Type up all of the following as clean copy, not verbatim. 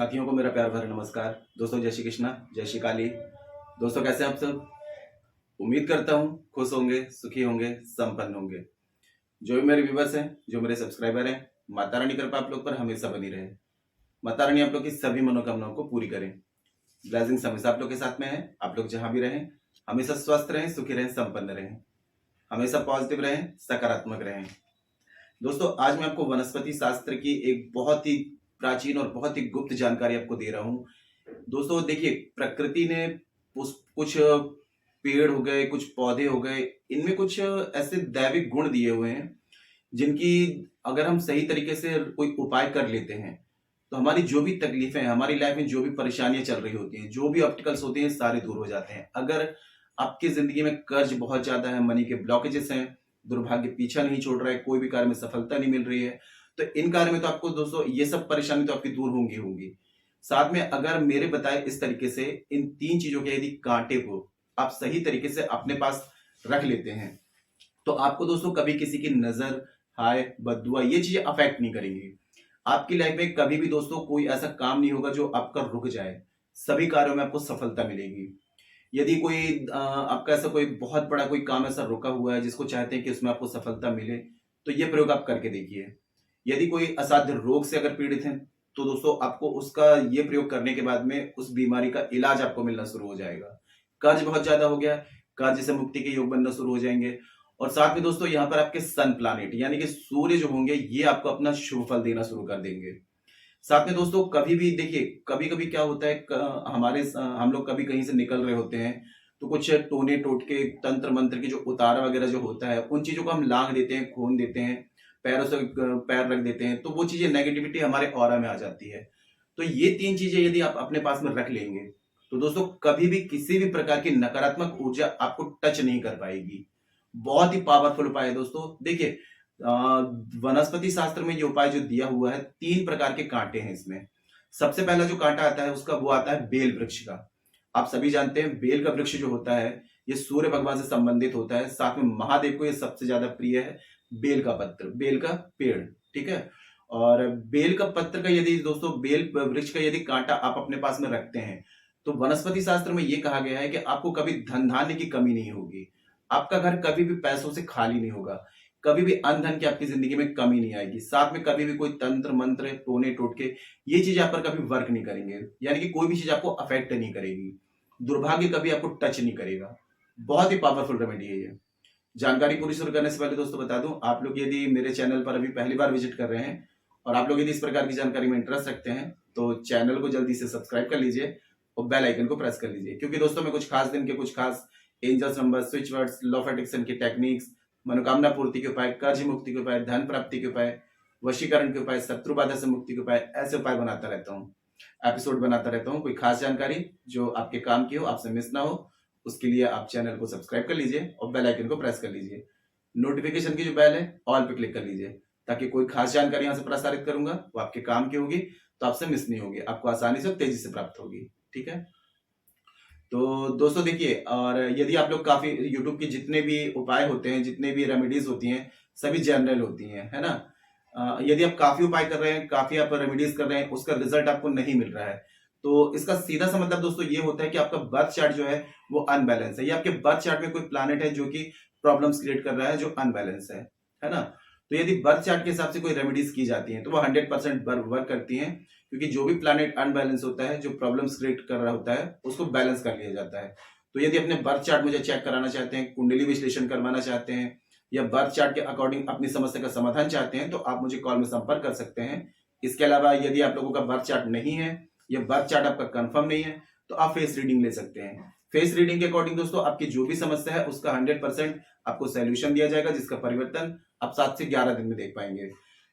साथियों को मेरा प्यार भरा नमस्कार। दोस्तों जय श्री कृष्णा, जय श्री काली। दोस्तों कैसे हैं आप सब? उम्मीद करता हूँ खुश होंगे, सुखी होंगे, संपन्न होंगे। जो भी मेरे व्यूवर्स हैं, जो मेरे सब्सक्राइबर हैं, माता रानी कृपा आप लोग पर हमेशा बनी रहे। माता रानी आप लोग की सभी मनोकामनाओं को पूरी करें। ब्लेसिंग्स हमेशा आप लोग के साथ में है। आप लोग जहां भी रहें हमेशा स्वस्थ रहें, सुखी रहें, संपन्न रहें, हमेशा पॉजिटिव रहें, सकारात्मक रहें। दोस्तों आज मैं आपको वनस्पति शास्त्र की एक बहुत ही प्राचीन और बहुत ही गुप्त जानकारी आपको दे रहा हूँ। दोस्तों देखिए, प्रकृति ने कुछ पेड़ हो गए, कुछ पौधे हो गए, इनमें कुछ ऐसे दैविक गुण दिए हुए हैं जिनकी अगर हम सही तरीके से कोई उपाय कर लेते हैं तो हमारी जो भी तकलीफें हैं, हमारी लाइफ में जो भी परेशानियां चल रही होती हैं, जो भी ऑब्स्टिकल्स होते हैं, सारे दूर हो जाते हैं। अगर आपकी जिंदगी में कर्ज बहुत ज्यादा है, मनी के ब्लॉकेजेस हैं, दुर्भाग्य पीछा नहीं छोड़ रहा है, कोई भी कार्य में सफलता नहीं मिल रही है, तो इन कार्य में तो आपको दोस्तों ये सब परेशानी तो आपकी दूर होंगी होंगी। साथ में अगर मेरे बताए इस तरीके से इन तीन चीजों के यदि कांटे को आप सही तरीके से अपने पास रख लेते हैं तो आपको दोस्तों कभी किसी की नजर, हाय, बद्दुआ ये चीजें अफेक्ट नहीं करेंगी। आपकी लाइफ में कभी भी दोस्तों कोई ऐसा काम नहीं होगा जो आपका रुक जाए। सभी कार्यों में आपको सफलता मिलेगी। यदि कोई आपका ऐसा कोई बहुत बड़ा कोई काम ऐसा रुका हुआ है जिसको चाहते हैं कि उसमें आपको सफलता मिले, तो ये प्रयोग आप करके देखिए। यदि कोई असाध्य रोग से अगर पीड़ित हैं तो दोस्तों आपको उसका ये प्रयोग करने के बाद में उस बीमारी का इलाज आपको मिलना शुरू हो जाएगा। कर्ज बहुत ज्यादा हो गया, कर्ज से मुक्ति के योग बनना शुरू हो जाएंगे। और साथ में दोस्तों यहाँ पर आपके सन प्लानेट यानी कि सूर्य जो होंगे ये आपको अपना शुभ फल देना शुरू कर देंगे। साथ में दोस्तों कभी भी देखिए, कभी कभी क्या होता है, हम लोग कभी कहीं से निकल रहे होते हैं तो कुछ टोने टोटके तंत्र मंत्र की जो उतारा वगैरह जो होता है उन चीजों को हम लांग देते हैं, खोन देते हैं, पैरों से पैर रख देते हैं, तो वो चीजें नेगेटिविटी हमारे ऑरा में आ जाती है। तो ये तीन चीजें यदि आप अपने पास में रख लेंगे तो दोस्तों कभी भी किसी भी प्रकार की नकारात्मक ऊर्जा आपको टच नहीं कर पाएगी। बहुत ही पावरफुल उपाय है दोस्तों। देखिए, वनस्पति शास्त्र में ये उपाय जो दिया हुआ है, तीन प्रकार के कांटे हैं इसमें। सबसे पहला जो कांटा आता है उसका वो आता है बेल वृक्ष का। आप सभी जानते हैं बेल का वृक्ष जो होता है ये सूर्य भगवान से संबंधित होता है। साथ में महादेव को ये सबसे ज्यादा प्रिय है। बेल का पत्र, बेल का पेड़, ठीक है। और बेल का पत्र का यदि दोस्तों बेल वृक्ष का यदि कांटा आप अपने पास में रखते हैं तो वनस्पति शास्त्र में ये कहा गया है कि आपको कभी धन धान्य की कमी नहीं होगी। आपका घर कभी भी पैसों से खाली नहीं होगा। कभी भी अन्न धन की आपकी जिंदगी में कमी नहीं आएगी। साथ में कभी भी कोई तंत्र मंत्र, टोने टोटके ये चीज आप पर कभी वर्क नहीं करेंगे, यानी कि कोई भी चीज आपको अफेक्ट नहीं करेगी। दुर्भाग्य कभी आपको टच नहीं करेगा। बहुत ही पावरफुल रेमेडी है ये। जानकारी पूरी शुरू करने से पहले दोस्तों बता दूं, आप लोग यदि मेरे चैनल पर अभी पहली बार विजिट कर रहे हैं और आप लोग यदि इस प्रकार की जानकारी में इंटरेस्ट रखते हैं तो चैनल को जल्दी से सब्सक्राइब कर लीजिए और बेल आइकन को प्रेस कर लीजिए, क्योंकि दोस्तों मैं कुछ खास दिन के कुछ खास angels number, switch words, law of attraction की टेक्निक्स, मनोकामना पूर्ति के उपाय, कर्ज मुक्ति के उपाय, धन प्राप्ति के उपाय, वशीकरण के उपाय, शत्रु बाधा से मुक्ति के उपाय, ऐसे उपाय बनाता रहता हूँ, एपिसोड बनाता रहता हूँ। कोई खास जानकारी जो आपके काम की हो, आपसे मिस ना हो, उसके लिए आप चैनल को सब्सक्राइब कर लीजिए और बेल आइकन को प्रेस कर लीजिए। नोटिफिकेशन की जो बेल है ऑल पे क्लिक कर लीजिए, ताकि कोई खास जानकारी यहाँ से प्रसारित करूंगा वो आपके काम की होगी, तो आपसे मिस नहीं होगी, आपको आसानी से तेजी से प्राप्त होगी। ठीक है, तो दोस्तों देखिए, और यदि आप लोग काफी यूट्यूब के जितने भी उपाय होते हैं, जितने भी रेमेडीज होती हैं, सभी जनरल होती हैं, है ना। यदि आप काफी उपाय कर रहे हैं, काफी आप रेमेडीज कर रहे हैं, उसका रिजल्ट आपको नहीं मिल रहा है, तो इसका सीधा सा मतलब दोस्तों ये होता है कि आपका बर्थ चार्ट जो है वो अनबैलेंस है, या आपके बर्थ चार्ट में कोई प्लैनेट है जो कि प्रॉब्लम्स क्रिएट कर रहा है, जो अनबैलेंस है ना। तो यदि बर्थ चार्ट के हिसाब से कोई रेमेडीज की जाती हैं तो वो 100% वर्क करती हैं, क्योंकि जो भी प्लैनेट अनबैलेंस होता है, जो प्रॉब्लम्स क्रिएट कर रहा होता है, उसको बैलेंस कर लिया जाता है। तो यदि अपने बर्थ चार्ट मुझे चेक कराना चाहते हैं, कुंडली विश्लेषण करवाना चाहते हैं, या बर्थ चार्ट के अकॉर्डिंग अपनी समस्या का समाधान चाहते हैं, तो आप मुझे कॉल में संपर्क कर सकते हैं। इसके अलावा यदि आप लोगों का बर्थ चार्ट नहीं है या बर्थ चार्ट आपका कंफर्म नहीं है तो आप फेस रीडिंग ले सकते हैं। फेस रीडिंग के अकॉर्डिंग दोस्तों आपकी जो भी समस्या है उसका 100% आपको सोल्यूशन दिया जाएगा, जिसका परिवर्तन आप 7 से 11 दिन में देख पाएंगे।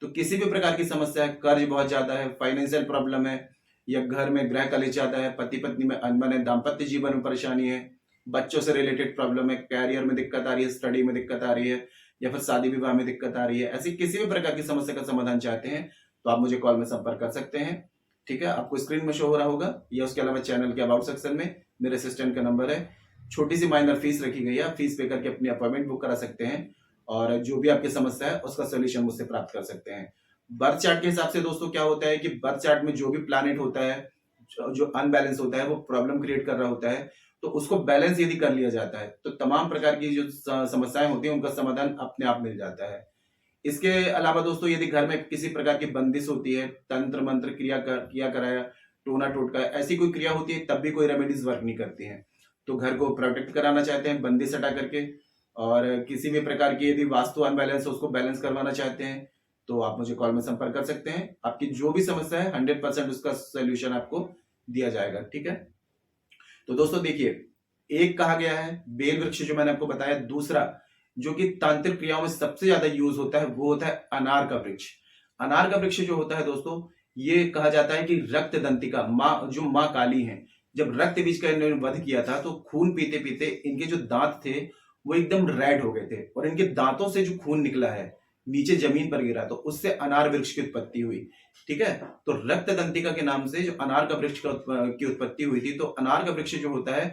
तो किसी भी प्रकार की समस्या है, कर्ज बहुत ज्यादा है, फाइनेंशियल प्रॉब्लम है, या घर में ग्रह कलेश ज्यादा है, पति पत्नी में अनबन है, दाम्पत्य जीवन में परेशानी है, बच्चों से रिलेटेड प्रॉब्लम है, कैरियर में दिक्कत आ रही है, स्टडी में दिक्कत आ रही है, या फिर शादी विवाह में दिक्कत आ रही है, ऐसी किसी भी प्रकार की समस्या का समाधान चाहते हैं तो आप मुझे कॉल में संपर्क कर सकते हैं। ठीक है, आपको स्क्रीन में शो हो रहा होगा, या उसके अलावा चैनल के अबाउट सेक्शन में मेरे असिस्टेंट का नंबर है। छोटी सी माइनर फीस रखी गई है, फीस पे करके अपनी अपॉइंटमेंट बुक करा सकते हैं और जो भी आपकी समस्या है उसका सोल्यूशन मुझसे प्राप्त कर सकते हैं। बर्थ चार्ट के हिसाब से दोस्तों क्या होता है कि बर्थ चार्ट में जो भी प्लैनेट होता है जो अनबैलेंस होता है वो प्रॉब्लम क्रिएट कर रहा होता है, तो उसको बैलेंस यदि कर लिया जाता है तो तमाम प्रकार की जो समस्याएं होती हैं उनका समाधान अपने आप मिल जाता है। इसके अलावा दोस्तों यदि घर में किसी प्रकार की बंदिश होती है, तंत्र मंत्र किया कराया, टोना टोटका ऐसी कोई क्रिया होती है, तब भी कोई रेमेडीज वर्क नहीं करती हैं। तो घर को प्रोटेक्ट कराना चाहते हैं बंदिश हटा करके, और किसी भी प्रकार की यदि वास्तु अनबैलेंस हो उसको बैलेंस करवाना चाहते हैं तो आप मुझे कॉल में संपर्क कर सकते हैं। आपकी जो भी समस्या है 100% उसका सोल्यूशन आपको दिया जाएगा, ठीक है। तो दोस्तों देखिए, एक कहा गया है बेल वृक्ष जो मैंने आपको बताया, दूसरा जो कि तांत्रिक क्रियाओं में सबसे ज्यादा यूज होता है वो होता है अनार का वृक्ष। अनार का वृक्ष जो होता है दोस्तों, ये कहा जाता है कि रक्त दंतिका माँ जो माँ काली हैं, जब रक्त बीज का इन्होंने वध किया था तो खून पीते पीते इनके जो दांत थे वो एकदम रेड हो गए थे, और इनके दांतों से जो खून निकला है नीचे जमीन पर गिरा तो उससे अनार वृक्ष की उत्पत्ति हुई, ठीक है। तो रक्त दंतिका के नाम से जो अनार का वृक्ष की उत्पत्ति हुई थी। तो अनार का वृक्ष जो होता है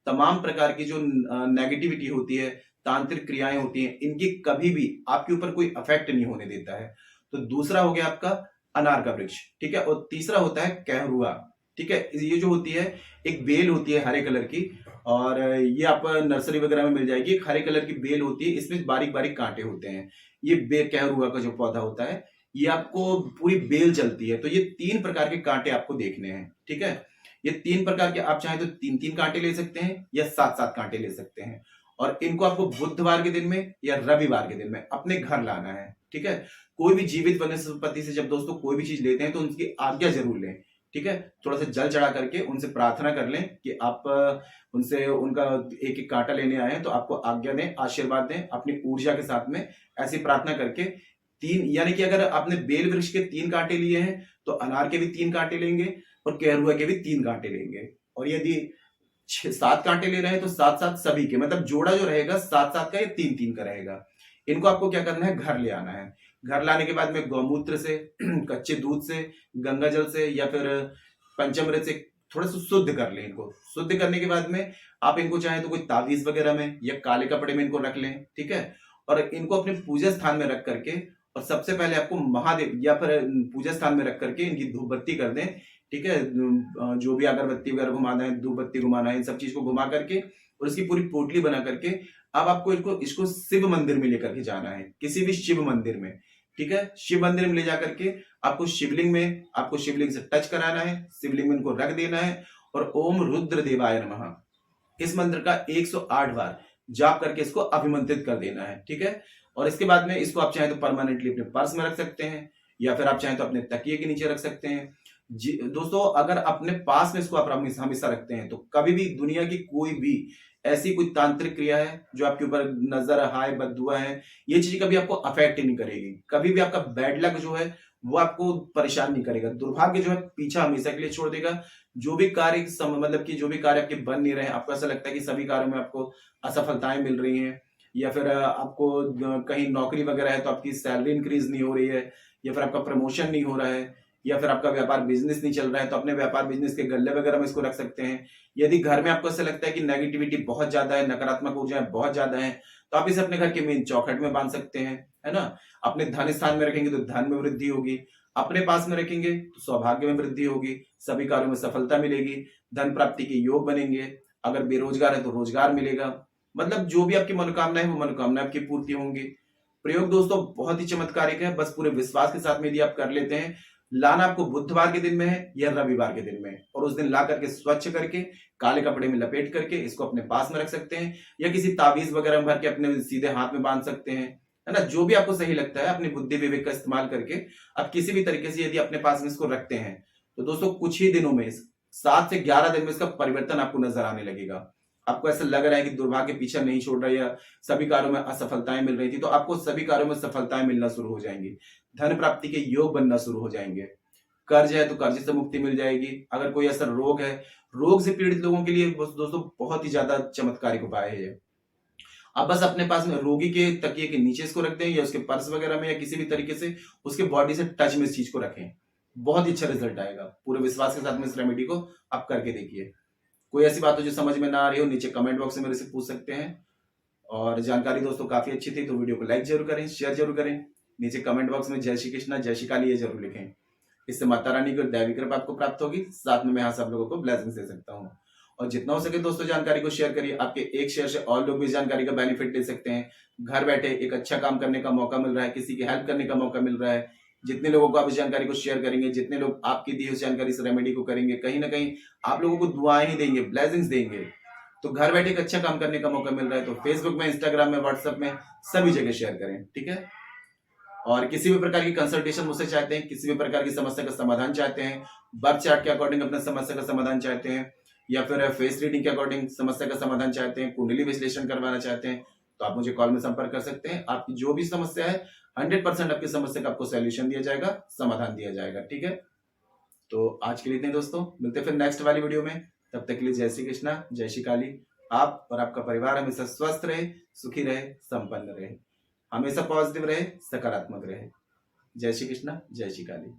तमाम प्रकार की जो नेगेटिविटी होती है, तांत्रिक क्रियाएं होती हैं, इनकी कभी भी आपके ऊपर कोई अफेक्ट नहीं होने देता है। तो दूसरा हो गया आपका अनार का वृक्ष, ठीक है। और तीसरा होता है कहरुआ, ठीक है। ये जो होती है एक बेल होती है हरे कलर की, और ये आप नर्सरी वगैरह में मिल जाएगी। एक हरे कलर की बेल होती है, इसमें बारीक बारीक कांटे होते हैं। ये कहरुआ का जो पौधा होता है ये आपको पूरी बेल चलती है। तो ये 3 प्रकार के कांटे आपको देखने हैं, ठीक है। ये 3 प्रकार के, आप चाहें तो 3-3 कांटे ले सकते हैं या 7-7 कांटे ले सकते हैं, और इनको आपको बुधवार के दिन में या रविवार के दिन में अपने घर लाना है, ठीक है। कोई भी जीवित वनस्पति से जब दोस्तों कोई भी चीज लेते हैं तो उनकी आज्ञा जरूर लें, ठीक है। थोड़ा सा जल चढ़ा करके उनसे प्रार्थना कर लें कि आप उनसे उनका एक एक कांटा लेने आए हैं, तो आपको आज्ञा दें, आशीर्वाद दें अपनी ऊर्जा के साथ में। ऐसी प्रार्थना करके 3, यानी कि अगर आपने बेल वृक्ष के 3 कांटे लिए हैं तो अनार के भी 3 कांटे लेंगे और कहरुआ के भी 3 कांटे लेंगे। और यदि 7 कांटे ले रहे हैं तो 7-7 सभी के, मतलब जोड़ा जो रहेगा 7-7 का या 3-3 का रहेगा। इनको आपको क्या करना है, घर ले आना है। घर लाने के बाद में गौमूत्र से, कच्चे दूध से, गंगा जल से या फिर पंचामृत से थोड़ा सा शुद्ध कर लें। इनको शुद्ध करने के बाद में आप इनको चाहे तो कोई ताबीज वगैरह में या काले कपड़े में इनको रख लें, ठीक है। और इनको अपने पूजा स्थान में रख करके, और सबसे पहले आपको महादेव या फिर पूजा स्थान में रख करके इनकी धूप बत्ती कर दें, ठीक है। जो भी अगरबत्ती वगैरह घुमाना है, धूप बत्ती घुमाना है, इन सब चीज को घुमा करके और इसकी पूरी पोटली बना करके अब आपको इसको शिव मंदिर में लेकर के जाना है, किसी भी शिव मंदिर में, ठीक है। शिव मंदिर में ले जाकर के आपको शिवलिंग से टच कराना है, शिवलिंग में इनको रख देना है, और ओम रुद्र देवाय नमः इस मंत्र का 108 बार जाप करके इसको अभिमंत्रित कर देना है, ठीक है। और इसके बाद में इसको आप चाहें तो परमानेंटली अपने पर्स में रख सकते हैं, या फिर आप चाहें तो अपने तकिए के नीचे रख सकते हैं। दोस्तों अगर अपने पास में इसको आप हमेशा रखते हैं तो कभी भी दुनिया की कोई भी ऐसी कोई तांत्रिक क्रिया है जो आपके ऊपर नजर हाय बद्दुआ है, ये चीज कभी आपको अफेक्ट ही नहीं करेगी। कभी भी आपका बैड लक जो है वो आपको परेशान नहीं करेगा, दुर्भाग्य जो है पीछा हमेशा के लिए छोड़ देगा। जो भी कार्य मतलब कि जो भी कार्य आपके बन नहीं रहे, आपको ऐसा लगता है कि सभी कार्यों में आपको असफलताएं मिल रही हैं, या फिर आपको कहीं नौकरी वगैरह है तो आपकी सैलरी इंक्रीज नहीं हो रही है, या फिर आपका प्रमोशन नहीं हो रहा है, या फिर आपका व्यापार बिजनेस नहीं चल रहा है, तो अपने व्यापार बिजनेस के गल्ले वगैरह में इसको रख सकते हैं। यदि घर में आपको ऐसा लगता है कि नेगेटिविटी बहुत ज्यादा है, नकारात्मक ऊर्जाएं बहुत ज्यादा है, तो आप इसे अपने घर के मेन चौखट में बांध सकते हैं, है ना। अपने धन स्थान में रखेंगे तो धन में वृद्धि होगी, अपने पास में रखेंगे तो सौभाग्य में वृद्धि होगी, सभी कार्यों में सफलता मिलेगी, धन प्राप्ति के योग बनेंगे। अगर बेरोजगार है तो रोजगार मिलेगा, मतलब जो भी आपकी मनोकामना है वो मनोकामना आपकी पूर्ति होंगी। प्रयोग दोस्तों बहुत ही चमत्कारिक है, बस पूरे विश्वास के साथ में यदि आप कर लेते हैं। लाना आपको बुधवार के दिन में है या रविवार के दिन में, और उस दिन ला करके स्वच्छ करके काले कपड़े में लपेट करके इसको अपने पास में रख सकते हैं, या किसी ताबीज वगैरह में भर के अपने सीधे हाथ में बांध सकते हैं, है ना। जो भी आपको सही लगता है अपनी बुद्धि विवेक का इस्तेमाल करके आप किसी भी तरीके से यदि अपने पास में इसको रखते हैं तो दोस्तों कुछ ही दिनों में 7 से 11 दिन में इसका परिवर्तन आपको नजर आने लगेगा। आपको ऐसा लग रहा है कि दुर्भाग्य पीछा नहीं छोड़ रहा है या सभी कार्यों में असफलताएं मिल रही थी, तो आपको सभी कार्यों में सफलताएं मिलना शुरू हो जाएंगी, धन प्राप्ति के योग बनना शुरू हो जाएंगे। कर्ज है तो कर्ज से मुक्ति मिल जाएगी। अगर कोई ऐसा रोग है, रोग से पीड़ित लोगों के लिए दोस्तों बहुत ही ज्यादा चमत्कारिक उपाय है ये। आप बस अपने पास में रोगी के तकिए के नीचे इसको रख दें, या उसके पर्स वगैरह में, या किसी भी तरीके से उसके बॉडी से टच में इस चीज को रखें, बहुत ही अच्छा रिजल्ट आएगा। पूरे विश्वास के साथ में इस रेमेडी को आप करके देखिए। कोई ऐसी बात हो जो समझ में ना आ रही हो, नीचे कमेंट बॉक्स में मेरे से पूछ सकते हैं। और जानकारी दोस्तों काफी अच्छी थी तो वीडियो को लाइक जरूर करें, शेयर जरूर करें। नीचे कमेंट बॉक्स में जय श्री कृष्णा जय श्री काली ये जरूर लिखें। इससे माता रानी की दैवी कृपा आपको प्राप्त होगी, साथ में मैं यहाँ सब लोगों को ब्लेसिंग्स दे सकता हूँ। और जितना हो सके दोस्तों जानकारी को शेयर करिए, आपके एक शेयर से और लोग भी जानकारी का बेनिफिट ले सकते हैं। घर बैठे एक अच्छा काम करने का मौका मिल रहा है, किसी की हेल्प करने का मौका मिल रहा है। जितने लोगों को आप इस जानकारी को शेयर करेंगे, जितने लोग आपकी दी हुई जानकारी से रेमेडी को करेंगे, कहीं ना कहीं आप लोगों को दुआएं ही देंगे, ब्लेसिंग्स देंगे। तो घर बैठे एक अच्छा काम करने का मौका मिल रहा है, तो फेसबुक में, इंस्टाग्राम में, व्हाट्सएप में सभी जगह शेयर करें, ठीक है। और किसी भी प्रकार की कंसल्टेशन मुझसे चाहते हैं, किसी भी प्रकार की समस्या का समाधान चाहते हैं, बर्थ चार्ट के अकॉर्डिंग अपने समस्या का समाधान चाहते हैं, या फिर फेस रीडिंग के अकॉर्डिंग समस्या का समाधान चाहते हैं, कुंडली विश्लेषण करवाना चाहते हैं, तो आप मुझे कॉल में संपर्क कर सकते हैं। आपकी जो भी समस्या है 100% आपकी समस्या का आपको सोल्यूशन दिया जाएगा, समाधान दिया जाएगा, ठीक है। तो आज के लिए इतने दोस्तों, मिलते हैं फिर नेक्स्ट वाली वीडियो में। तब तक के लिए जय श्री कृष्णा जय श्री काली। आप और आपका परिवार हमेशा स्वस्थ रहे, सुखी रहे, संपन्न रहे, हमेशा पॉजिटिव रहे, सकारात्मक रहे। जय श्री कृष्णा जय श्री काली।